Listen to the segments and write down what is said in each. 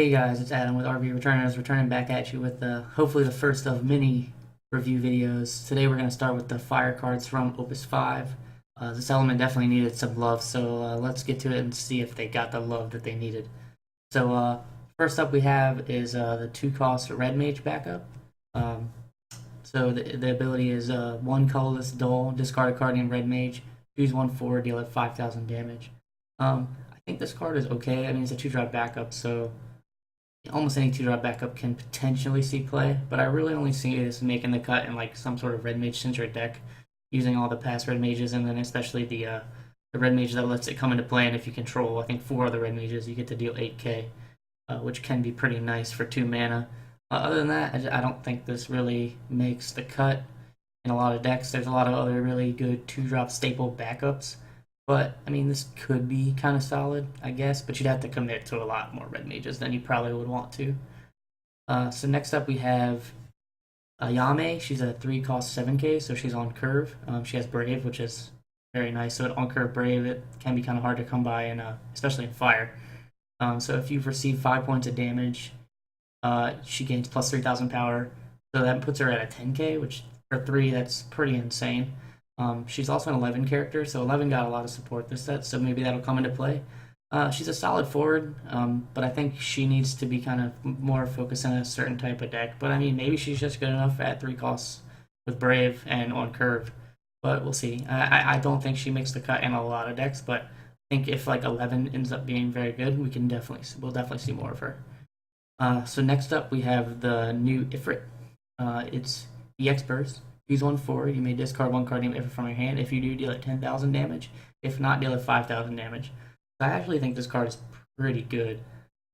Hey guys, it's Adam with RV Returners, returning back at you with hopefully the first of many review videos. Today we're going to start with the fire cards from Opus 5. This element definitely needed some love, so let's get to it and see if they got the love that they needed. So first up we have is the 2-cost Red Mage Backup. So the ability is 1 colorless dull, discard a card named Red Mage, choose 1 forward, deal at 5,000 damage. I think this card is okay. I mean, it's a 2-drop backup, so almost any 2-drop backup can potentially see play, but I really only see it as making the cut in like some sort of red mage centric deck, using all the past red mages, and then especially the red mage that lets it come into play. And if you control, I think 4 other red mages, you get to deal 8k, which can be pretty nice for 2 mana. Other than that, I don't think this really makes the cut in a lot of decks. There's a lot of other really good 2-drop staple backups. But, I mean, this could be kind of solid, I guess, but you'd have to commit to a lot more red mages than you probably would want to. So next up we have Ayame. She's a 3-cost 7k, so she's on curve. She has Brave, which is very nice. So on curve Brave, it can be kind of hard to come by, especially in Fire. So if you've received 5 points of damage, she gains plus 3,000 power. So that puts her at a 10k, which for 3, that's pretty insane. She's also an 11 character, so 11 got a lot of support this set, so maybe that'll come into play. She's a solid forward, but I think she needs to be kind of more focused on a certain type of deck. But I mean, maybe she's just good enough at 3 costs with Brave and on curve, but we'll see. I don't think she makes the cut in a lot of decks, but I think if like 11 ends up being very good, we'll definitely see more of her. So next up we have the new Ifrit. It's EX Burst. Choose 1 forward. You may discard 1 card named Ifrit from your hand. If you do, deal it 10,000 damage. If not, deal it 5,000 damage. So I actually think this card is pretty good.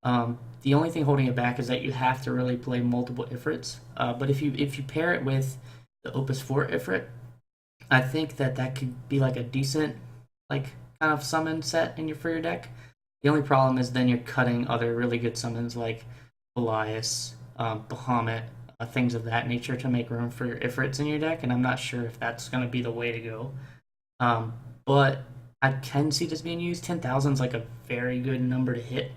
The only thing holding it back is that you have to really play multiple Ifrits. But if you pair it with the Opus 4 Ifrit, I think that could be like a decent like kind of summon set for your deck. The only problem is then you're cutting other really good summons like Elias, Bahamut, things of that nature to make room for your Ifrits in your deck, and I'm not sure if that's going to be the way to go. But I can see this being used. 10,000 is like a very good number to hit,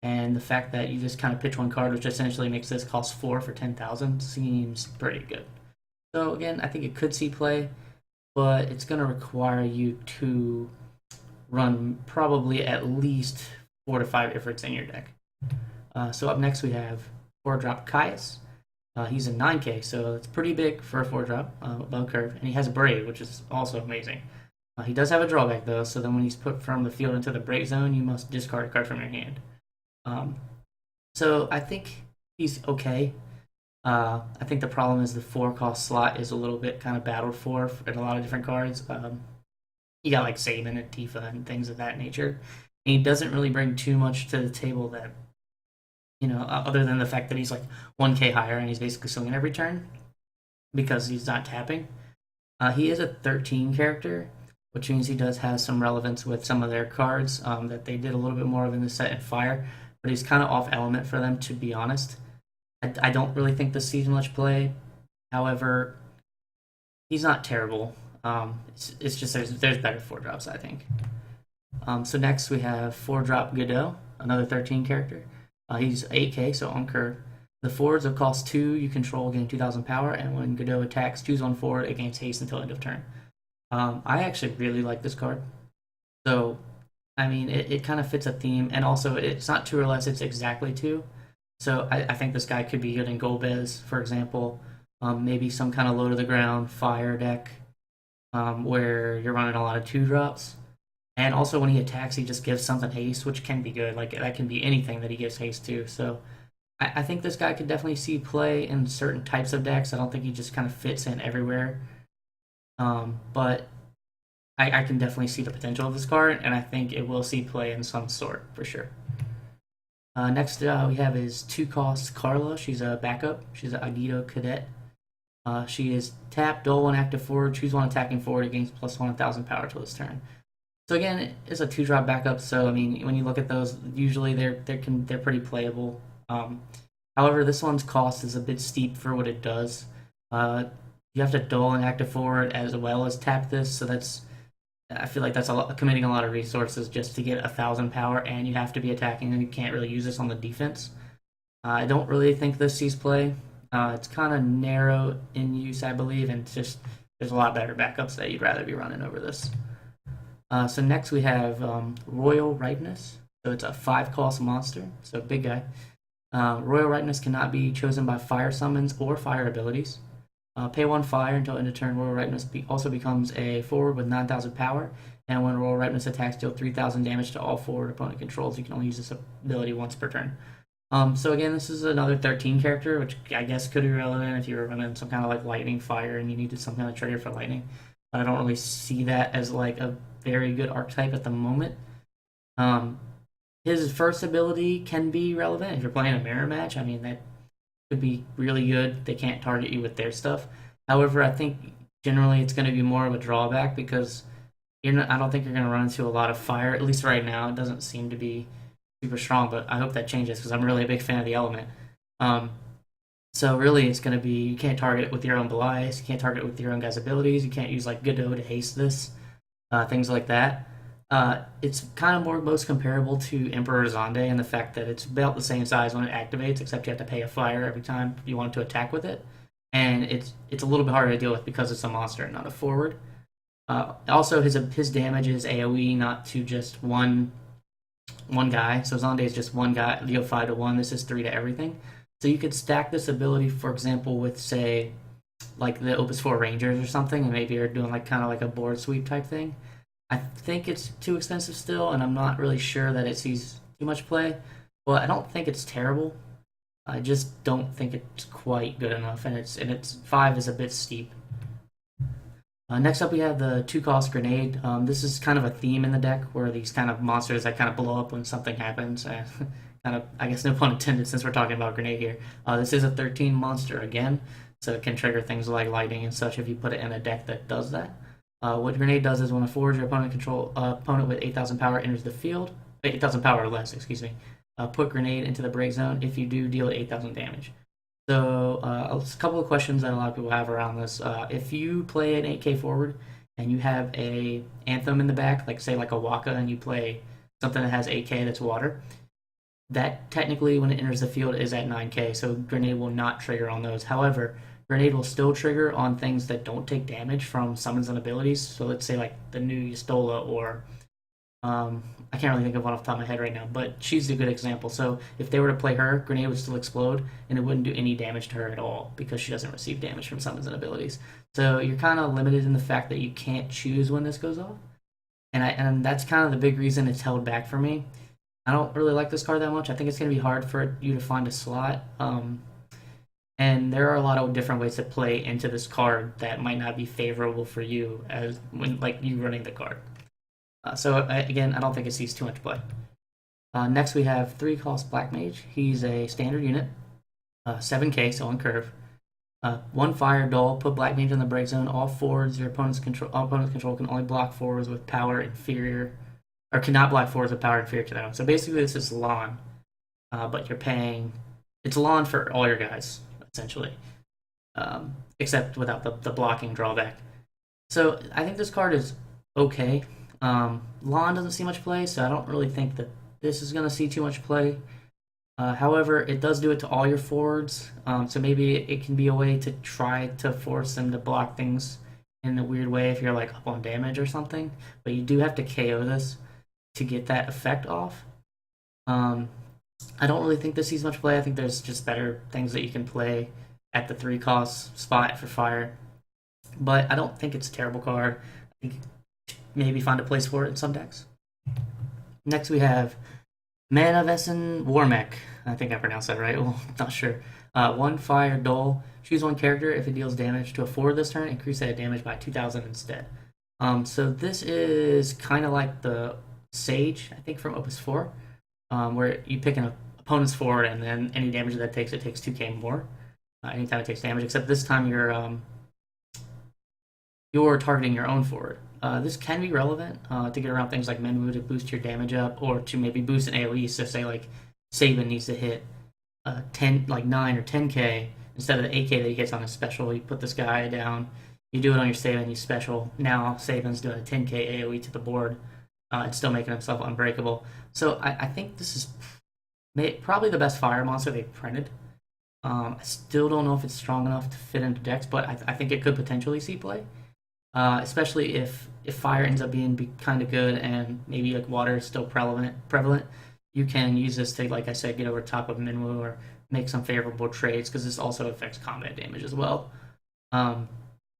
and the fact that you just kind of pitch 1 card, which essentially makes this cost 4 for 10,000, seems pretty good. So again, I think it could see play, but it's going to require you to run probably at least 4 to 5 Ifrits in your deck. So up next we have Ordrop Caius. He's a 9k, so it's pretty big for a 4-drop above curve, and he has a Brave, which is also amazing. He does have a drawback, though, so then when he's put from the field into the break zone, you must discard a card from your hand. So I think he's okay. I think the problem is the 4-cost slot is a little bit kind of battled for in a lot of different cards. You got like Saban and Tifa and things of that nature. And he doesn't really bring too much to the table that, other than the fact that he's like 1k higher and he's basically swinging every turn because he's not tapping. He is a 13 character, which means he does have some relevance with some of their cards that they did a little bit more of in the set in Fire, but he's kind of off element for them, to be honest. I don't really think this sees much play. However, he's not terrible. It's just there's better 4-drops, I think. So next we have 4-drop Godot, another 13 character. He's 8k, so on curve. The forwards of cost 2, you control, gain 2,000 power, and when Godot attacks, choose 1 forward, it gains haste until end of turn. I actually really like this card. So, I mean, it kind of fits a theme, and also it's not 2 or less, it's exactly 2. So I think this guy could be good in Golbez, for example. Maybe some kind of low-to-the-ground fire deck where you're running a lot of 2-drops. And also when he attacks, he just gives something haste, which can be good. Like, that can be anything that he gives haste to. So I think this guy could definitely see play in certain types of decks. I don't think he just kind of fits in everywhere. But I can definitely see the potential of this card, and I think it will see play in some sort, for sure. Next we have is 2-cost Carla. She's a backup. She's an Agito Cadet. She is tap, dull 1 active forward, choose 1 attacking forward, it gains plus 1,000 power till this turn. So again, it's a 2-drop backup, so I mean, when you look at those, usually they're pretty playable. However, this one's cost is a bit steep for what it does. You have to dull an active forward as well as tap this, so that's I feel like that's committing a lot of resources just to get 1,000 power, and you have to be attacking, and you can't really use this on the defense. I don't really think this sees play. It's kind of narrow in use, I believe, and just there's a lot better backups that you'd rather be running over this. So next we have Royal Ripeness. So it's a 5-cost monster, so big guy. Royal Ripeness cannot be chosen by fire summons or fire abilities. Pay 1 fire until end of turn. Royal Ripeness also becomes a forward with 9,000 power, and when Royal Ripeness attacks, deal 3,000 damage to all forward opponent controls. You can only use this ability once per turn. So again, this is another 13 character, which I guess could be relevant if you were running some kind of like lightning fire and you needed some kind of trigger for lightning. But I don't really see that as like a very good archetype at the moment. His first ability can be relevant if you're playing a mirror match. I mean, that could be really good. They can't target you with their stuff. However, I think generally it's going to be more of a drawback because I don't think you're going to run into a lot of fire. At least right now, it doesn't seem to be super strong, but I hope that changes because I'm really a big fan of the element. So really, it's going to be you can't target it with your own Belias, you can't target it with your own guy's abilities, you can't use like Godot to haste this, things like that. It's kind of most comparable to Emperor Zonde in the fact that it's about the same size when it activates, except you have to pay a fire every time you want to attack with it, and it's a little bit harder to deal with because it's a monster and not a forward. Also, his damage is AOE, not to just one guy. So Zonde is just one guy, deal 5 to 1. This is 3 to everything. So you could stack this ability, for example, with say like the Opus 4 Rangers or something, and maybe you're doing like kind of like a board sweep type thing. I think it's too expensive still, and I'm not really sure that it sees too much play. Well, I don't think it's terrible. I just don't think it's quite good enough, and it's 5 is a bit steep. Next up, we have the 2-cost Grenade. This is kind of a theme in the deck where these kind of monsters that kind of blow up when something happens. Kind of, I guess, no pun intended since we're talking about Grenade here. This is a 13 monster again, so it can trigger things like lightning and such if you put it in a deck that does that. What Grenade does is when a forward your opponent with 8,000 power enters the field, 8,000 power or less, excuse me, put Grenade into the break zone. If you do, deal 8,000 damage. So a couple of questions that a lot of people have around this. If you play an 8k forward and you have a Anthem in the back, like say like a Waka, and you play something that has 8k that's water, that technically when it enters the field is at 9k, so Grenade will not trigger on those. However, Grenade will still trigger on things that don't take damage from summons and abilities. So let's say like the new Yustola or I can't really think of one off the top of my head right now, but she's a good example. So if they were to play her, Grenade would still explode, and it wouldn't do any damage to her at all because she doesn't receive damage from summons and abilities. So you're kind of limited in the fact that you can't choose when this goes off, and that's kind of the big reason it's held back for me. I don't really like this card that much. I think it's going to be hard for you to find a slot. And there are a lot of different ways to play into this card that might not be favorable for you as when like you running the card. So again, I don't think it sees too much play. Next we have 3-cost Black Mage. He's a standard unit, 7k, so on curve. 1 fire dull. Put Black Mage in the break zone. All forwards your opponent's control can only block forwards with power inferior, or cannot block forwards with power inferior to them. So basically, this is Lawn, but you're paying. It's Lawn for all your guys essentially, except without the blocking drawback. So I think this card is okay. Lawn doesn't see much play, so I don't really think that this is going to see too much play. However, it does do it to all your forwards, so maybe it can be a way to try to force them to block things in a weird way if you're like up on damage or something. But you do have to KO this to get that effect off. I don't really think this sees much play. I think there's just better things that you can play at the 3-cost spot for fire. But I don't think it's a terrible card. I think maybe find a place for it in some decks. Next we have Man of Essen Warmech. I think I pronounced that right. Well, not sure. 1 fire dull. Choose 1 character. If it deals damage to a forward this turn, increase that damage by 2,000 instead. So this is kind of like the Sage, I think, from Opus 4, where you pick an opponent's forward, and then any damage that it takes 2k more. Anytime it takes damage, except this time you're targeting your own forward. This can be relevant to get around things like Menwu to boost your damage up, or to maybe boost an AoE. So say like Sabin needs to hit 9 or 10k instead of the 8k that he hits on his special. You put this guy down, You do it on your Saban, you special. Now Saban's doing a 10k AoE to the board and still making himself unbreakable. So I think this is probably the best fire monster they've printed. I still don't know if it's strong enough to fit into decks, but I think it could potentially see play. Especially if fire ends up being kind of good and maybe like water is still prevalent, you can use this to, like I said, get over top of Minwu or make some favorable trades, because this also affects combat damage as well.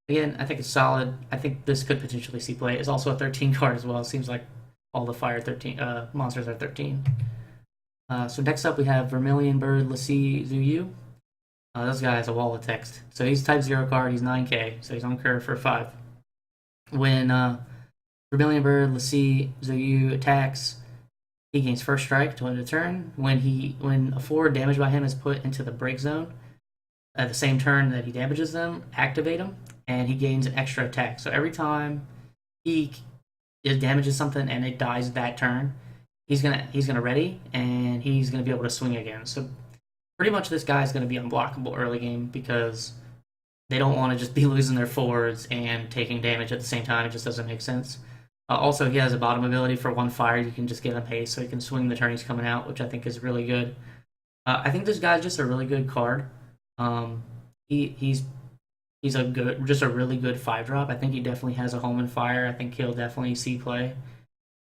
Again, I think it's solid. I think this could potentially see play. It's also a 13 card as well. It seems like all the fire 13 monsters are 13. So next up we have Vermilion Bird, Lassie Zuyu. This guy has a wall of text. So he's type 0 card, he's 9k, so he's on curve for 5. When Vermilion Bird, Lassie Zuyu attacks, he gains first strike to end a turn. When a forward damaged by him is put into the break zone, at the same turn that he damages them, activate him, and he gains an extra attack. So every time he damages something and it dies that turn, he's gonna ready, and he's gonna be able to swing again. So pretty much this guy is gonna be unblockable early game, because they don't want to just be losing their forwards and taking damage at the same time. It just doesn't make sense. Also, he has a bottom ability for 1 fire. You can just give him haste, so he can swing the turn he's coming out, which I think is really good. I think this guy's just a really good card. He's just a really good 5-drop. I think he definitely has a home in fire. I think he'll definitely see play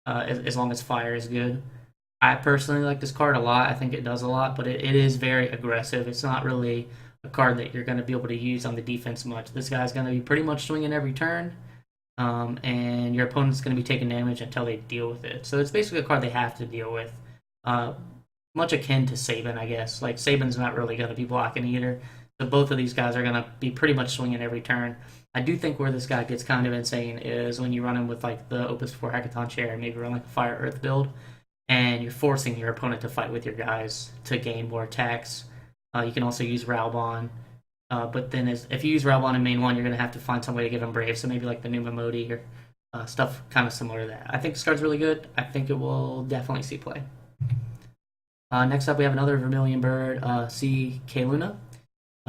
as long as fire is good. I personally like this card a lot. I think it does a lot, but it is very aggressive. It's not really a card that you're going to be able to use on the defense much. This guy's going to be pretty much swinging every turn, and your opponent's going to be taking damage until they deal with it. So it's basically a card they have to deal with. Much akin to Saban, I guess. Like, Saban's not really going to be blocking either. So both of these guys are going to be pretty much swinging every turn. I do think where this guy gets kind of insane is when you run him with like the Opus 4 Hackathon chair, maybe run like a Fire Earth build, and you're forcing your opponent to fight with your guys to gain more attacks. You can also use Raubon, but then if you use Raubon in main 1, you're going to have to find some way to give him Brave, so maybe like the Numa Modi or stuff kind of similar to that. I think this card's really good. I think it will definitely see play. Next up, we have another Vermilion Bird, Sique Una.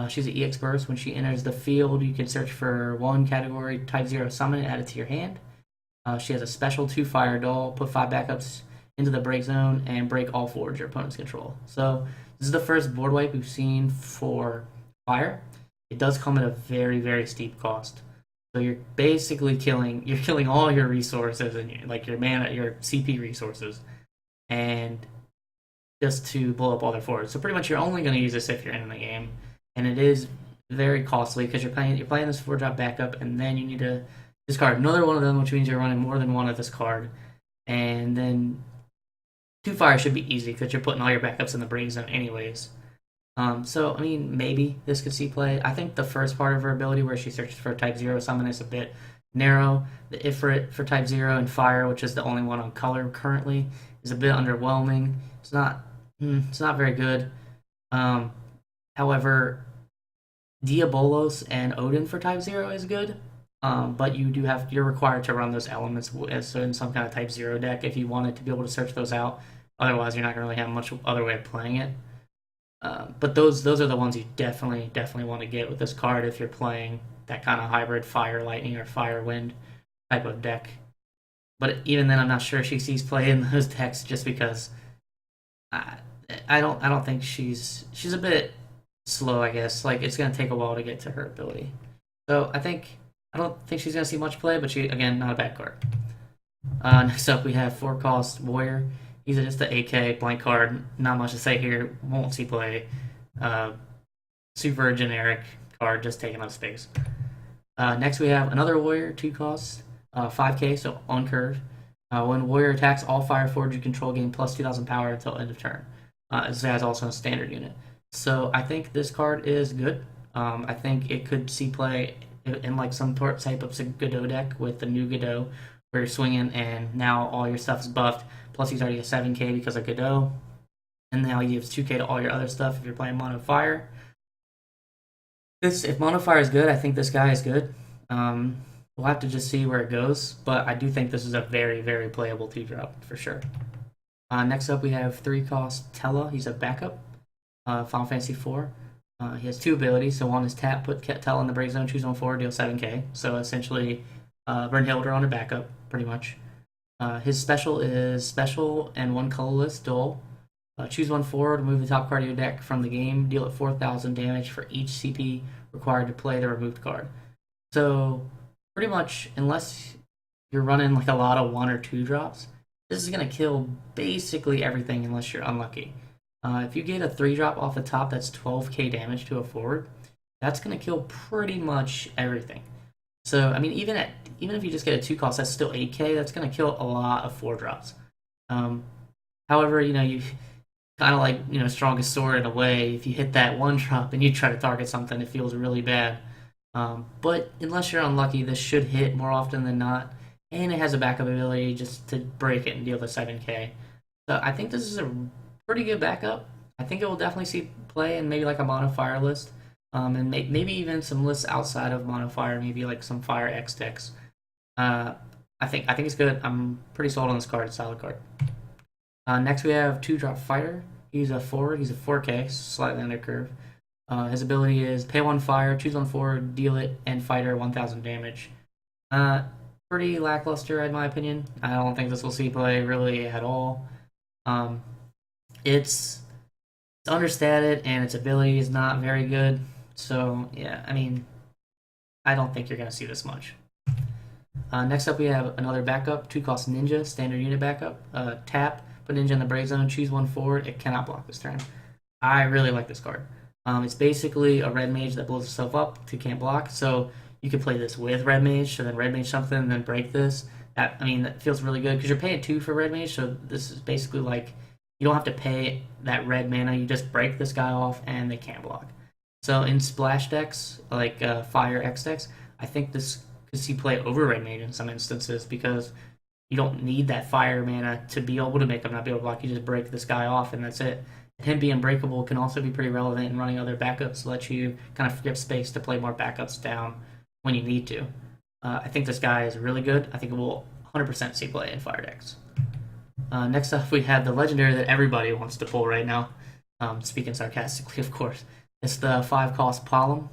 She's an EX burst. When she enters the field, you can search for 1 category type 0 summon and add it to your hand. She has a special 2 fire doll, put 5 backups into the break zone, and break all forwards your opponent's control. So this is the first board wipe we've seen for fire. It does come at a very, very steep cost. So you're basically killing all your resources and like your mana, your CP resources, and just to blow up all their forwards. So pretty much you're only going to use this if you're in the game, and it is very costly because you're playing this 4-drop backup, and then you need to discard another one of them, which means you're running more than one of this card, and then 2 fire should be easy because you're putting all your backups in the break zone anyways. So I mean, maybe this could see play. I think the first part of her ability where she searches for type 0 summon is a bit narrow. The Ifrit for type 0 and fire, which is the only one on color currently, is a bit underwhelming. It's not very good. However, Diabolos and Odin for type 0 is good. But you're required to run those elements in some kind of type 0 deck if you wanted to be able to search those out. Otherwise, you're not going to really have much other way of playing it. But those are the ones you definitely want to get with this card if you're playing that kind of hybrid fire lightning or fire wind type of deck. But even then, I'm not sure she sees play in those decks, just because I don't think she's a bit slow, I guess. Like, it's going to take a while to get to her ability. So I don't think she's going to see much play, but she, again, not a bad card. Next up, we have 4-cost Warrior. He's just an AK blank card. Not much to say here. Won't see play. Super generic card, just taking up space. Next, we have another Warrior, 2-cost, 5k, so on curve. When Warrior attacks, all fire forwards you control gain plus 2,000 power until end of turn. This guy's also a standard unit. So I think this card is good. I think it could see play in like some type of Godot deck with the new Godot, where you're swinging and now all your stuff is buffed. Plus he's already a 7k because of Godot, and now he gives 2k to all your other stuff if you're playing Mono Fire. If Mono Fire is good, I think this guy is good. We'll have to just see where it goes, but I do think this is a very, very playable 2-drop for sure. Next up, we have 3-cost Tella. He's a backup. Final Fantasy IV. He has 2 abilities. So one is tap, put Tella in the break zone, choose 1/4, deal 7k. So essentially, burn Hilder on a backup, pretty much. His special is special and 1 colorless duel. Choose 1/4, remove the top card of your deck from the game, deal it 4,000 damage for each CP required to play the removed card. So pretty much, unless you're running like a lot of 1 or 2 drops, this is going to kill basically everything unless you're unlucky. If you get a 3-drop off the top that's 12k damage to a forward, that's going to kill pretty much everything. So, I mean, even if you just get a 2 cost, that's still 8k. That's going to kill a lot of 4-drops. However, you kind of like, Strongest Sword in a way. If you hit that 1-drop and you try to target something, it feels really bad. But unless you're unlucky, this should hit more often than not. And it has a backup ability just to break it and deal the 7k. So I think this is a pretty good backup. I think it will definitely see play in maybe like a mono fire list. And maybe even some lists outside of mono fire, maybe like some fire X decks. I think it's good. I'm pretty sold on this card. It's a solid card. Next we have 2-drop fighter. He's a forward. He's a 4k, slightly under curve. His ability is pay 1 fire, choose 1/4, deal it, and fighter 1,000 damage. Pretty lackluster in my opinion. I don't think this will see play really at all. It's understated and its ability is not very good. So yeah, I mean, I don't think you're going to see this much. Next up we have another backup, 2-cost ninja, standard unit backup. Tap, put ninja in the break zone, choose 1/4. It cannot block this turn. I really like this card. It's basically a red mage that blows itself up to can't block. So you could play this with red mage, so then red mage something, and then break this. That feels really good because you're paying 2 for red mage. So this is basically like you don't have to pay that red mana. You just break this guy off, and they can't block. So in splash decks like Fire X decks, I think this could see play over red mage in some instances because you don't need that fire mana to be able to make them not be able to block. You just break this guy off, and that's it. Him being breakable can also be pretty relevant in running other backups to let you kind of free up space to play more backups down when you need to. I think this guy is really good. I think it will 100% see play in fire decks. Next up, we have the legendary that everybody wants to pull right now. Speaking sarcastically, of course. It's the 5-cost Paulo.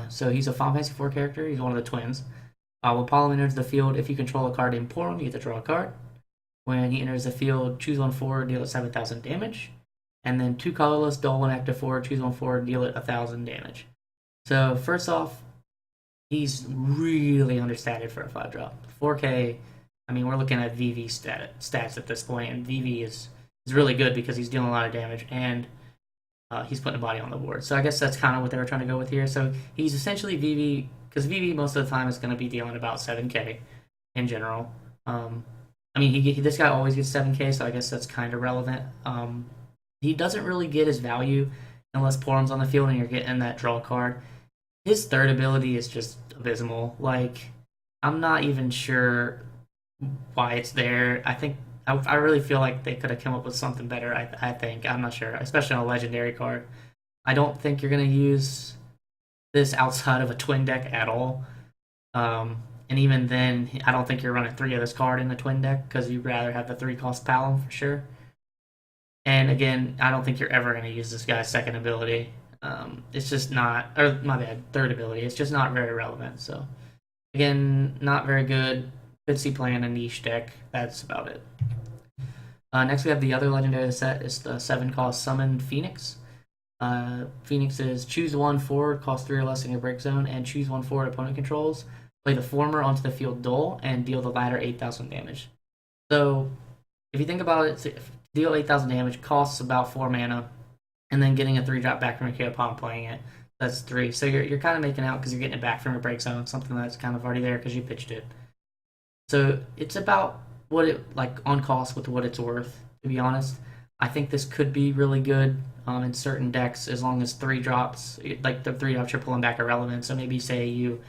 So he's a Final Fantasy 4 character. He's one of the twins. When Paulo enters the field, if you control a card in Porum, you get to draw a card. When he enters the field, choose 1/4, deal it 7,000 damage. And then 2 colorless, dull 1 active 4, choose 1/4, deal it 1,000 damage. So first off, he's really understated for a 5-drop. 4k, we're looking at VV stats at this point, and VV is really good because he's dealing a lot of damage, and he's putting a body on the board. So I guess that's kind of what they were trying to go with here. So he's essentially VV, because VV most of the time is going to be dealing about 7k in general. This guy always gets 7k, so I guess that's kind of relevant. He doesn't really get his value unless Porum's on the field and you're getting that draw card. His third ability is just abysmal. Like, I'm not even sure why it's there. I really feel like they could have come up with something better. I think I'm not sure, especially on a legendary card. I don't think you're gonna use this outside of a twin deck at all. And even then, I don't think you're running 3 of this card in the twin deck because you'd rather have the 3-cost Paulo for sure. And again, I don't think you're ever going to use this guy's second ability. It's just not, or my bad, third ability. It's just not very relevant. So, again, not very good. Could see play in a niche deck. That's about it. Next, we have the other legendary set. It's the 7-cost Summon Phoenix. Phoenix is choose 1/4, cost 3 or less in your break zone, and choose 1/4 opponent controls. Play the former onto the field dull, and deal the latter 8,000 damage. So, if you think about it, deal 8,000 damage, costs about 4 mana, and then getting a 3-drop back from your KO upon playing it. That's 3. So you're kind of making out because you're getting it back from your break zone, something that's kind of already there because you pitched it. So it's about what it, on cost with what it's worth, to be honest. I think this could be really good in certain decks as long as 3-drops, like the 3-drops you're pulling back are relevant. So maybe say you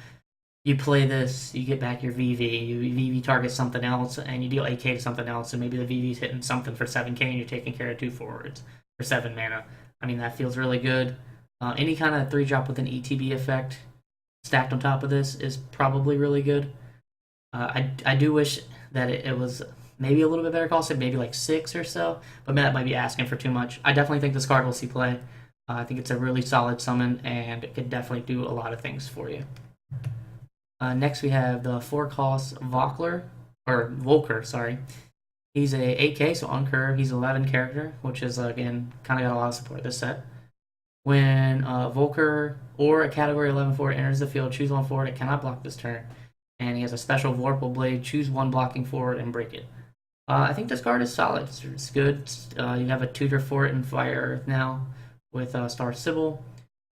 play this, you get back your VV, you VV target something else, and you deal 8k to something else, and maybe the VV's hitting something for 7k and you're taking care of 2 forwards for 7 mana. That feels really good. Any kind of 3-drop with an ETB effect stacked on top of this is probably really good. I do wish that it was maybe a little bit better costed, maybe like 6 or so, but that might be asking for too much. I definitely think this card will see play. I think it's a really solid summon, and it could definitely do a lot of things for you. Next, we have the 4-cost Volker, sorry. He's a 8k, so uncurve. He's 11 character, which is, again, kind of got a lot of support this set. When Volker or a category 11 forward enters the field, choose one forward. It cannot block this turn. And he has a special Vorpal Blade. Choose one blocking forward and break it. I think this card is solid. It's good. You have a tutor for it in Fire Earth now with Star Sybil.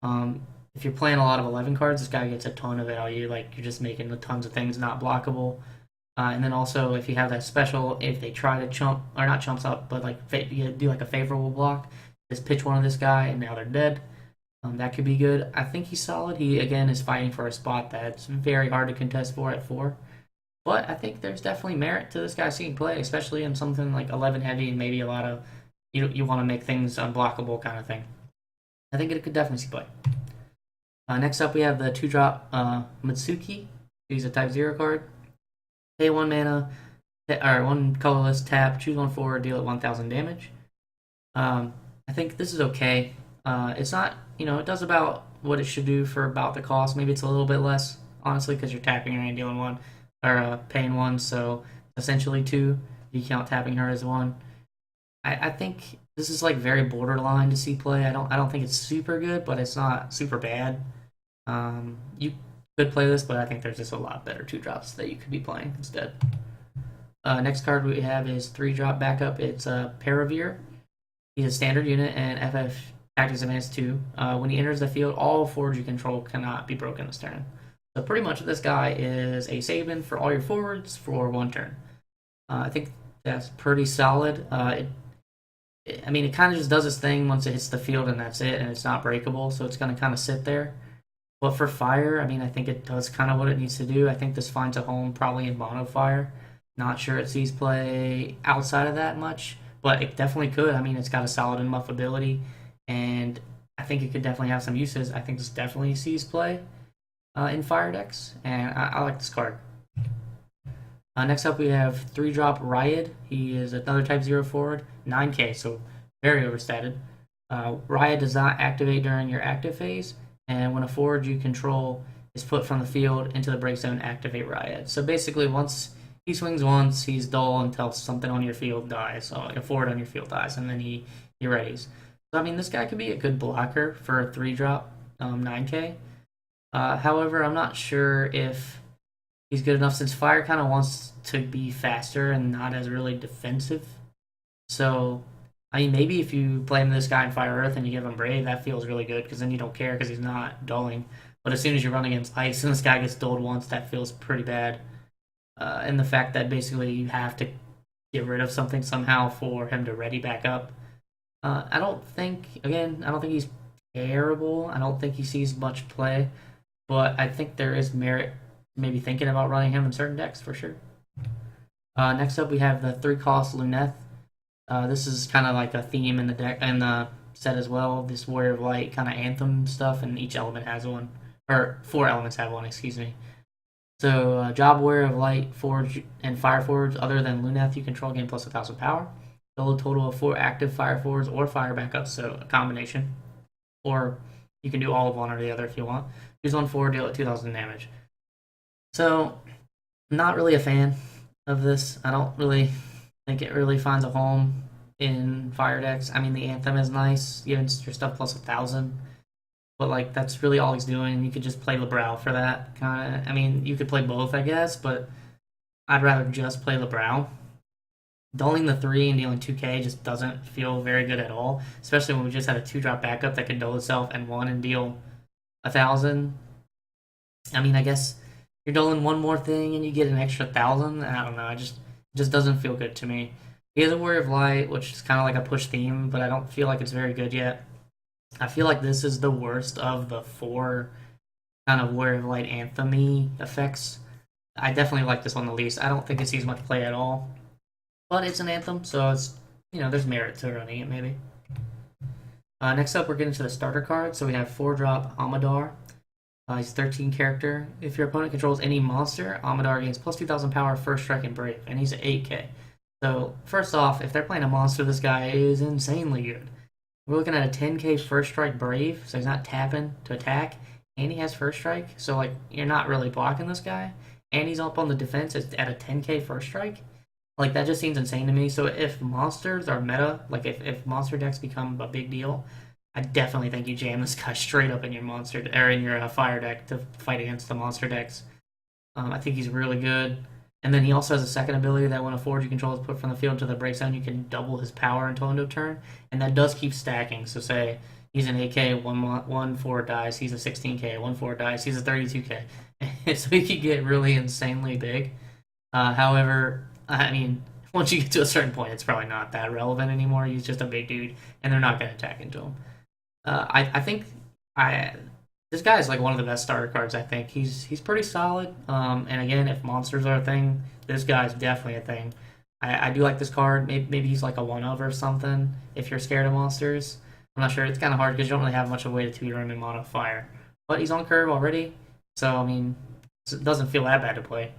If you're playing a lot of 11 cards, this guy gets a ton of value. Like, you're just making tons of things not blockable. And then also, if you have that special, if they try to chump, or not chumps up, but like you do like a favorable block, just pitch one of this guy and now they're dead. That could be good. I think he's solid. He, again, is fighting for a spot that's very hard to contest for at 4. But I think there's definitely merit to this guy seeing play, especially in something like 11 heavy and maybe a lot of, you want to make things unblockable kind of thing. I think it could definitely see play. Next up, we have the 2-drop Mizuki. He's a type 0 card. Pay 1 mana, or 1 colorless, tap, choose one forward, deal it 1000 damage. I think this is okay. It's not, it does about what it should do for about the cost. Maybe it's a little bit less, honestly, because you're tapping her and dealing 1, or paying 1, so essentially 2. You count tapping her as 1. I think this is like very borderline to see play. I don't think it's super good, but it's not super bad. You could play this, but I think there's just a lot better 2-drops that you could be playing instead. Next card we have is 3-drop backup. It's Paravir. He's a standard unit and FF Tactics Advance 2. When he enters the field, all forwards you control cannot be broken this turn. So pretty much this guy is a Sabin for all your forwards for 1 turn. I think that's pretty solid. It kind of just does its thing once it hits the field and that's it, and it's not breakable, so it's going to kind of sit there. But for Fire, I think it does kind of what it needs to do. I think this finds a home probably in Mono Fire. Not sure it sees play outside of that much, but it definitely could. It's got a solid enough ability, and I think it could definitely have some uses. I think this definitely sees play in Fire decks, and I like this card. Next up, we have 3-drop Riot. He is another type 0 forward, 9k, so very overstated. Riot does not activate during your active phase, and when a forward you control is put from the field into the break zone, activate Riot. So basically, once he swings once, he's dull until something on your field dies, so a forward on your field dies, and then he readies. So this guy could be a good blocker for a 3-drop 9k. However, I'm not sure if he's good enough, since Fire kind of wants to be faster and not as really defensive. So, maybe if you play him this guy in Fire Earth and you give him Brave, that feels really good, because then you don't care because he's not dulling. But as soon as you run against Ice and this guy gets dulled once, that feels pretty bad. And the fact that basically you have to get rid of something somehow for him to ready back up. I don't think he's terrible. I don't think he sees much play. But I think there is merit maybe thinking about running him in certain decks for sure. Next up, we have the 3-cost Luneth. This is kind of like a theme in the deck and the set as well. This Warrior of Light kind of anthem stuff, and each element has one, or 4 elements have one. Excuse me. So, job Warrior of Light, Forge, and Fire Forwards other than Luneth you control gain plus 1,000 power. Build a total of 4 active Fire Forwards or Fire Backups, so a combination. Or you can do all of one or the other if you want. Choose one forward, deal at 2,000 damage. So, not really a fan of this. I don't really think it really finds a home in Fire decks. The Anthem is nice, giving your stuff plus 1,000. But, that's really all he's doing. You could just play Lowbrow for that. You could play both, I guess, but I'd rather just play Lowbrow. Dulling the 3 and dealing 2k just doesn't feel very good at all, especially when we just had a 2-drop backup that could dull itself and 1 and deal 1,000. I guess you're dulling one more thing and you get an extra 1,000. I don't know. It just doesn't feel good to me. He has a Warrior of Light, which is kind of like a push theme, but I don't feel like it's very good yet. I feel like this is the worst of the 4 kind of Warrior of Light anthem-y effects. I definitely like this one the least. I don't think it sees much play at all. But it's an anthem, so it's, there's merit to running it, maybe. Next up, we're getting to the starter card. So we have 4-drop Amador. He's 13 character. If your opponent controls any monster, Amador gains plus 2,000 power, first strike, and brave. And he's at 8k. So, first off, if they're playing a monster, this guy is insanely good. We're looking at a 10k first strike Brave, so he's not tapping to attack, and he has first strike, so like you're not really blocking this guy, and he's up on the defense at a 10k first strike. Like that just seems insane to me. So if monsters are meta, like if monster decks become a big deal, I definitely think you jam this guy straight up in your monster or in your fire deck to fight against the monster decks. I think he's really good. And then he also has a second ability that when a forward you control is put from the field to the break zone, you can double his power until end of turn, and that does keep stacking. So say he's an 8k, one forward dies, he's a 16k, one forward dies, he's a 32k. So he could get really insanely big. However, I mean, once you get to a certain point, it's probably not that relevant anymore. He's just a big dude, and they're not going to attack into him. I think this guy is like one of the best starter cards. I think he's pretty solid. And again, if monsters are a thing, this guy's definitely a thing. I do like this card. Maybe he's like a one of or something. If you're scared of monsters, I'm not sure. It's kind of hard because you don't really have much of a way to tutor him in mono fire. But he's on curve already, so I mean, it doesn't feel that bad to play.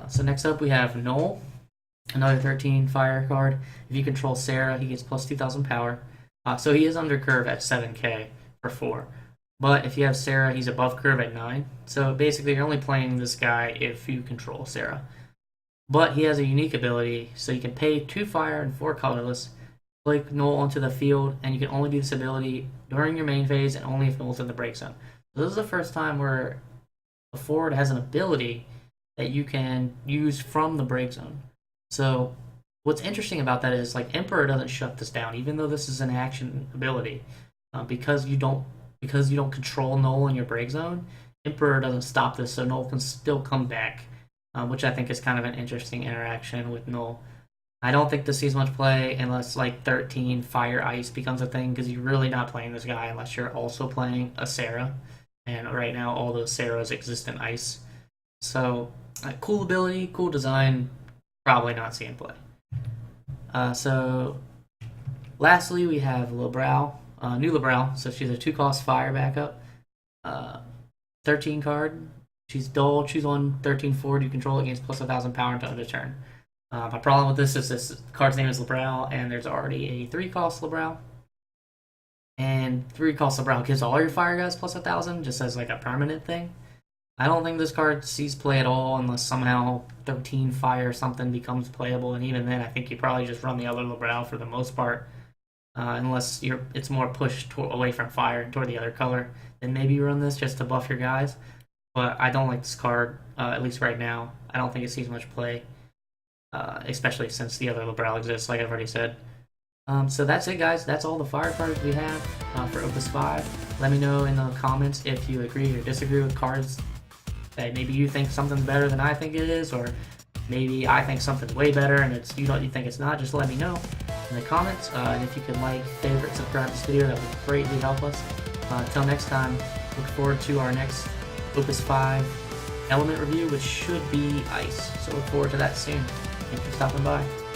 So next up we have Knoll, another 13 fire card. If you control Sarah, he gets plus 2,000 power. So he is under curve at 7k for 4. But if you have Sarah, he's above curve at 9. So basically, you're only playing this guy if you control Sarah. But he has a unique ability, so you can pay 2 fire and 4 colorless, play Knoll onto the field, and you can only do this ability during your main phase and only if Knoll's in the break zone. So this is the first time where a forward has an ability that you can use from the break zone. So what's interesting about that is like Emperor doesn't shut this down, even though this is an action ability, because you don't control Knoll in your break zone. Emperor doesn't stop this, so Knoll can still come back, which I think is kind of an interesting interaction with Knoll. I don't think this sees much play unless like 13 Fire Ice becomes a thing, because you're really not playing this guy unless you're also playing a Sarah, and right now all those Sarahs exist in Ice. So cool ability, cool design, probably not seeing play. So lastly we have Lowbrow. New Lowbrow, so she's a 2-cost fire backup. 13 card. She's dull. Choose on 13 forward. You control it gains plus 1,000 power until end of turn. My problem with this is this card's name is Lowbrow, and there's already a 3-cost Lowbrow. And 3-cost Lowbrow gives all your fire guys plus 1,000, just as like a permanent thing. I don't think this card sees play at all unless somehow 13 fire or something becomes playable, and even then I think you probably just run the other Lowbrow for the most part. Unless it's more pushed away from fire toward the other color, then maybe you run this just to buff your guys. But I don't like this card, at least right now. I don't think it sees much play, especially since the other Lowbrow exists, like I've already said. So that's it, guys. That's all the fire cards we have for Opus 5. Let me know in the comments if you agree or disagree with cards that maybe you think something's better than I think it is, or maybe I think something's way better and you think it's not. Just let me know in the comments, and if you could like, favorite, subscribe to this video, that would greatly help us. Until next time, look forward to our next Opus 5 element review, which should be Ice. So look forward to that soon. Thanks for stopping by.